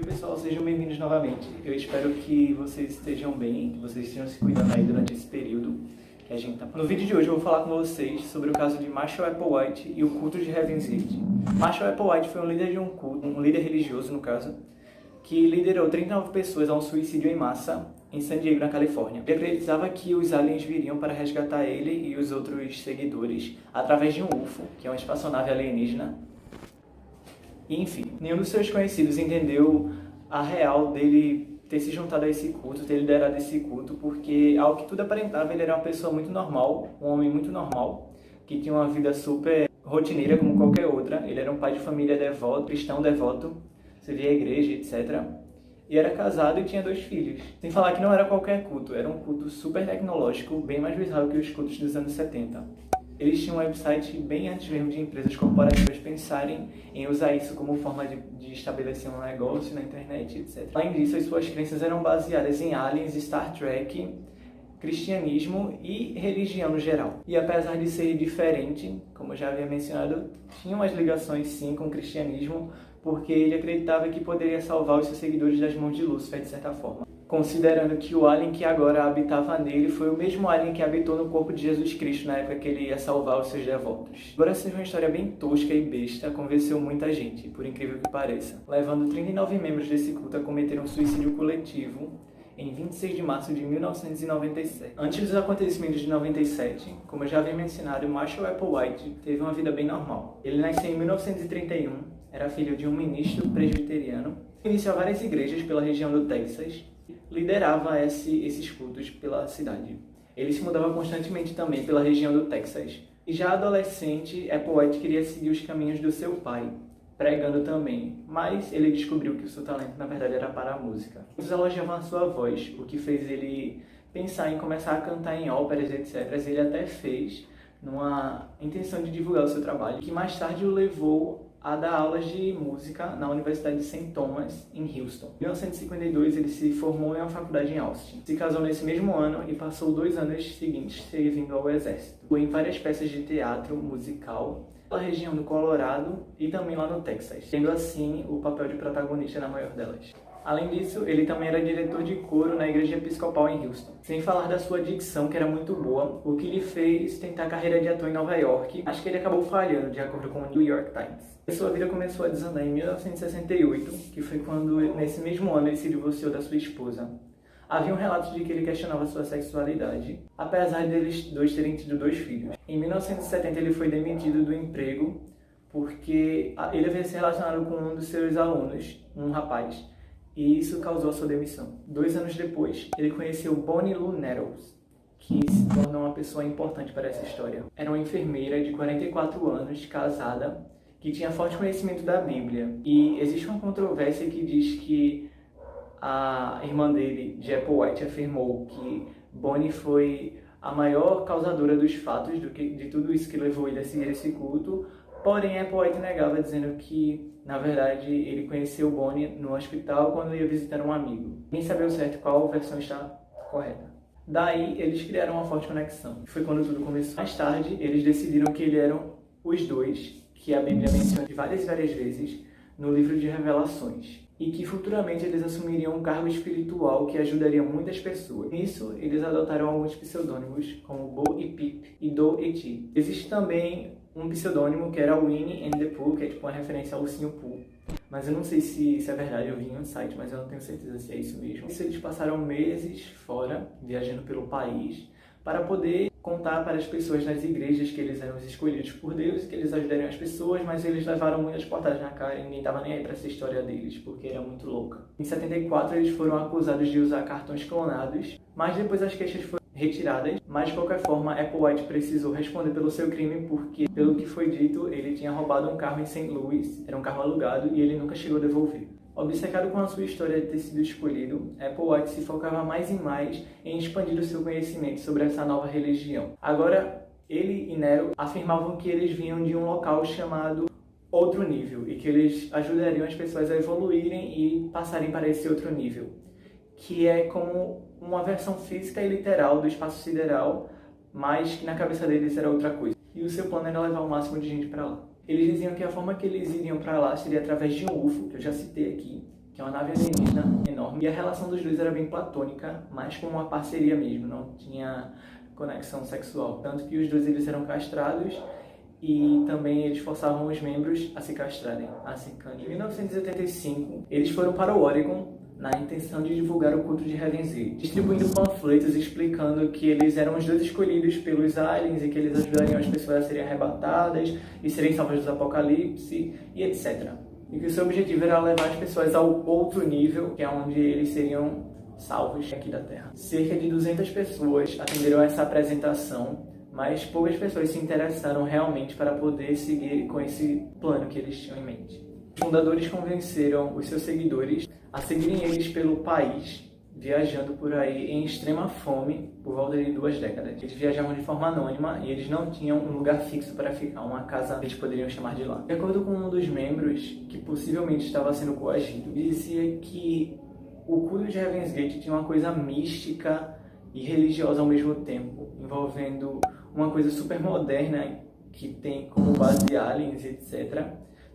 pessoal, sejam bem-vindos novamente. Eu espero que vocês estejam bem, que vocês estejam se cuidando aí durante esse período que a gente tá. No vídeo de hoje eu vou falar com vocês sobre o caso de Marshall Applewhite e o culto de Heaven's Gate. Marshall Applewhite foi um líder de um culto, um líder religioso no caso, que liderou 39 pessoas a um suicídio em massa em San Diego, na Califórnia. Ele acreditava que os aliens viriam para resgatar ele e os outros seguidores através de um UFO, que é uma espaçonave alienígena. E, enfim, nenhum dos seus conhecidos entendeu a real dele ter se juntado a esse culto, ter liderado esse culto, porque, ao que tudo aparentava, ele era uma pessoa muito normal, um homem muito normal, que tinha uma vida super rotineira como qualquer outra. Ele era um pai de família devoto, cristão devoto, servia a igreja, etc. E era casado e tinha 2 filhos. Sem falar que não era qualquer culto, era um culto super tecnológico, bem mais bizarro que os cultos dos anos 70. Eles tinham um website bem antes mesmo de empresas corporativas pensarem em usar isso como forma de estabelecer um negócio na internet, etc. Além disso, as suas crenças eram baseadas em aliens, Star Trek, cristianismo e religião no geral. E apesar de ser diferente, como eu já havia mencionado, tinha umas ligações sim com o cristianismo, porque ele acreditava que poderia salvar os seus seguidores das mãos de Lúcifer, de certa forma. Considerando que o alien que agora habitava nele foi o mesmo alien que habitou no corpo de Jesus Cristo na época que ele ia salvar os seus devotos. Embora seja uma história bem tosca e besta, convenceu muita gente, por incrível que pareça, levando 39 membros desse culto a cometer um suicídio coletivo em 26 de março de 1997. Antes dos acontecimentos de 97, como eu já havia mencionado, Marshall Applewhite teve uma vida bem normal. Ele nasceu em 1931, era filho de um ministro presbiteriano, iniciou várias igrejas pela região do Texas, liderava esses cultos pela cidade. Ele se mudava constantemente também pela região do Texas. E já adolescente, Applewhite queria seguir os caminhos do seu pai, pregando também, mas ele descobriu que o seu talento na verdade era para a música. Muitos elogiavam a sua voz, o que fez ele pensar em começar a cantar em óperas, etc. Ele até fez numa intenção de divulgar o seu trabalho, que mais tarde o levou a dar aulas de música na Universidade de St. Thomas, em Houston. Em 1952, ele se formou em uma faculdade em Austin. Se casou nesse mesmo ano e passou 2 anos seguintes servindo ao exército. Foi em várias peças de teatro musical na região do Colorado e também lá no Texas, tendo assim o papel de protagonista na maior delas. Além disso, ele também era diretor de coro na igreja episcopal em Houston. Sem falar da sua dicção, que era muito boa, o que lhe fez tentar a carreira de ator em Nova York, mas que ele acabou falhando, de acordo com o New York Times. E sua vida começou a desandar em 1968, que foi quando, nesse mesmo ano, ele se divorciou da sua esposa. Havia um relato de que ele questionava sua sexualidade, apesar deles dois terem tido 2 filhos. Em 1970, ele foi demitido do emprego porque ele havia se relacionado com um dos seus alunos, um rapaz, e isso causou a sua demissão. 2 anos depois, ele conheceu Bonnie Lou Nettles, que se tornou uma pessoa importante para essa história. Era uma enfermeira de 44 anos, casada, que tinha forte conhecimento da Bíblia. E existe uma controvérsia que diz que a irmã dele, de Applewhite, afirmou que Bonnie foi a maior causadora dos fatos, de tudo isso que levou ele a seguir esse culto. Porém, Applewhite negava, dizendo que, na verdade, ele conheceu Bonnie no hospital quando ia visitar um amigo. Nem sabia ao certo qual versão está correta. Daí, eles criaram uma forte conexão. Foi quando tudo começou. Mais tarde, eles decidiram que eles eram os 2, que a Bíblia menciona várias e várias vezes no livro de Revelações, e que futuramente eles assumiriam um cargo espiritual que ajudaria muitas pessoas. Nisso, eles adotaram alguns pseudônimos, como Bo e Pip e Do e Ti. Existe também um pseudônimo que era Winnie and the Pooh, que é tipo uma referência ao ursinho Pooh. Mas eu não sei se é verdade, eu vi em um site, mas eu não tenho certeza se é isso mesmo. Isso, eles passaram meses fora, viajando pelo país, para poder contar para as pessoas nas igrejas que eles eram escolhidos por Deus e que eles ajudariam as pessoas, mas eles levaram muitas portadas na cara e ninguém estava nem aí para essa história deles, porque era muito louca. Em 74, eles foram acusados de usar cartões clonados, mas depois as queixas foram retiradas, mas de qualquer forma, Applewhite precisou responder pelo seu crime porque, pelo que foi dito, ele tinha roubado um carro em St. Louis, era um carro alugado, e ele nunca chegou a devolver. Obcecado com a sua história de ter sido escolhido, Applewhite se focava mais e mais em expandir o seu conhecimento sobre essa nova religião. Agora, ele e Nero afirmavam que eles vinham de um local chamado Outro Nível e que eles ajudariam as pessoas a evoluírem e passarem para esse outro nível, que é como uma versão física e literal do espaço sideral, mas que na cabeça deles era outra coisa. E o seu plano era levar o máximo de gente para lá. Eles diziam que a forma que eles iriam para lá seria através de um UFO, que eu já citei aqui, que é uma nave alienígena enorme. E a relação dos dois era bem platônica, mais como uma parceria mesmo, não tinha conexão sexual. Tanto que os dois eles eram castrados e também eles forçavam os membros a se castrarem, a se cantarem. Em 1985, eles foram para o Oregon na intenção de divulgar o culto de Heaven's Gate, distribuindo panfletos explicando que eles eram os dois escolhidos pelos aliens e que eles ajudariam as pessoas a serem arrebatadas e serem salvas do apocalipse e etc. E que o seu objetivo era levar as pessoas ao outro nível, que é onde eles seriam salvos aqui da Terra. Cerca de 200 pessoas atenderam a essa apresentação, mas poucas pessoas se interessaram realmente para poder seguir com esse plano que eles tinham em mente. Os fundadores convenceram os seus seguidores a seguirem eles pelo país, viajando por aí em extrema fome por volta de 2 décadas. Eles viajavam de forma anônima e eles não tinham um lugar fixo para ficar, uma casa que eles poderiam chamar de lá. De acordo com um dos membros, que possivelmente estava sendo coagido, dizia que o culto de Heaven's Gate tinha uma coisa mística e religiosa ao mesmo tempo, envolvendo uma coisa super moderna que tem como base aliens, etc.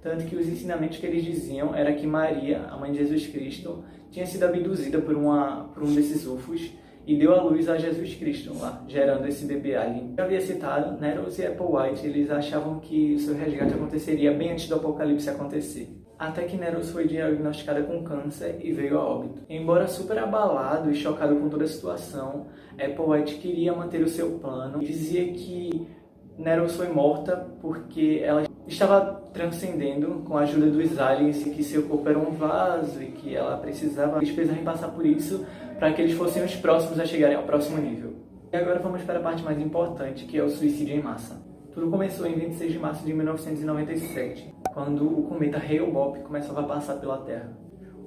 Tanto que os ensinamentos que eles diziam era que Maria, a mãe de Jesus Cristo, tinha sido abduzida por um desses UFOs e deu à luz a Jesus Cristo lá, gerando esse bebê alien. Eu havia citado, Neros e Applewhite, eles achavam que o seu resgate aconteceria bem antes do apocalipse acontecer. Até que Neros foi diagnosticada com câncer e veio a óbito. Embora super abalado e chocado com toda a situação, Applewhite queria manter o seu plano e dizia que Neros foi morta porque ela estava transcendendo com a ajuda dos aliens e que seu corpo era um vaso e que ela precisava, eles precisavam passar por isso para que eles fossem os próximos a chegarem ao próximo nível. E agora vamos para a parte mais importante, que é o suicídio em massa. Tudo começou em 26 de março de 1997, quando o cometa Hale-Bopp começava a passar pela Terra.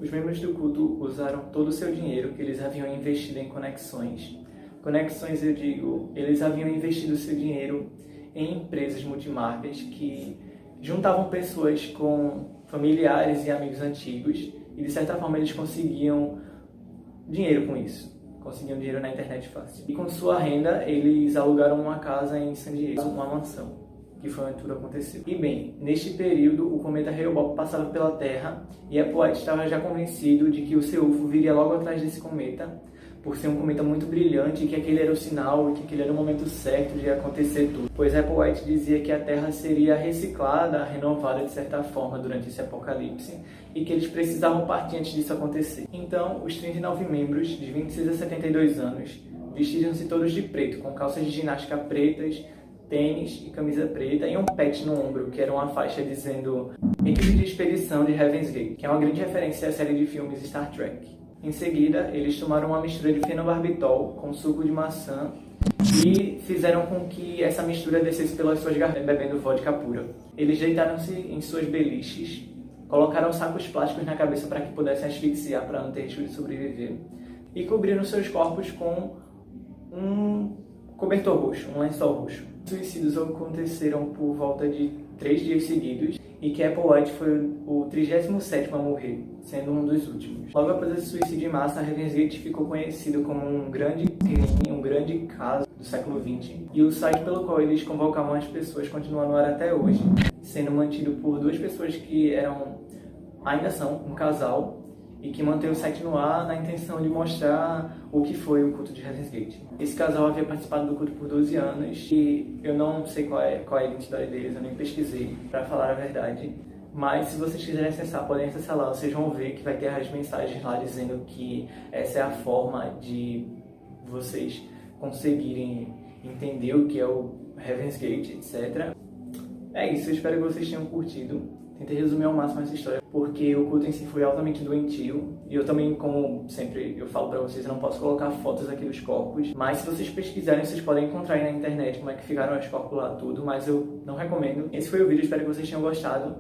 Os membros do culto usaram todo o seu dinheiro que eles haviam investido em conexões. Conexões, eu digo, eles haviam investido seu dinheiro em empresas multimarcas que juntavam pessoas com familiares e amigos antigos e, de certa forma, eles conseguiam dinheiro com isso. Conseguiam dinheiro na internet fácil. E com sua renda, eles alugaram uma casa em San Diego, uma mansão, que foi onde tudo aconteceu. E bem, neste período, o cometa Hale-Bopp passava pela Terra e Applewhite estava já convencido de que o seu UFO viria logo atrás desse cometa, por ser um cometa muito brilhante, que aquele era o sinal e que aquele era o momento certo de acontecer tudo. Pois Applewhite dizia que a Terra seria reciclada, renovada de certa forma durante esse apocalipse e que eles precisavam partir antes disso acontecer. Então, os 39 membros, de 26 a 72 anos, vestiram-se todos de preto, com calças de ginástica pretas, tênis e camisa preta e um patch no ombro, que era uma faixa dizendo Equipe de Expedição de Heaven's Gate, que é uma grande referência à série de filmes Star Trek. Em seguida, eles tomaram uma mistura de fenobarbitol com suco de maçã e fizeram com que essa mistura descesse pelas suas gargantas, bebendo vodka pura. Eles deitaram-se em suas beliches, colocaram sacos plásticos na cabeça para que pudessem asfixiar, para não ter risco de sobreviver, e cobriram seus corpos com um cobertor roxo, um lençol roxo. Os suicídios aconteceram por volta de 3 dias seguidos e que Applewhite foi o 37º a morrer, sendo um dos últimos. Logo após esse suicídio em massa, Heaven's Gate ficou conhecido como um grande crime, um grande caso do século XX. E o site pelo qual eles convocavam as pessoas continua no ar até hoje, sendo mantido por 2 pessoas que ainda são um casal, e que mantém o site no ar na intenção de mostrar o que foi o culto de Heaven's Gate. Esse casal havia participado do culto por 12 anos e eu não sei qual é a identidade deles, eu nem pesquisei, para falar a verdade. Mas se vocês quiserem acessar, podem acessar lá, vocês vão ver que vai ter as mensagens lá dizendo que essa é a forma de vocês conseguirem entender o que é o Heaven's Gate, etc. É isso, eu espero que vocês tenham curtido. Tentei resumir ao máximo essa história, porque o culto em si foi altamente doentio. E eu também, como sempre eu falo pra vocês, eu não posso colocar fotos aqui dos corpos. Mas se vocês pesquisarem, vocês podem encontrar aí na internet como é que ficaram os corpos lá, tudo. Mas eu não recomendo. Esse foi o vídeo, espero que vocês tenham gostado.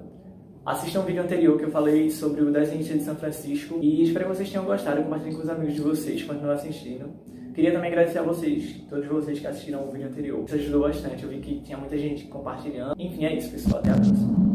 Assistam o vídeo anterior que eu falei sobre o desenhista de São Francisco. E espero que vocês tenham gostado, compartilhem com os amigos de vocês, continuem assistindo. Queria também agradecer a vocês, todos vocês que assistiram o vídeo anterior. Isso ajudou bastante, eu vi que tinha muita gente compartilhando. Enfim, é isso, pessoal. Até a próxima.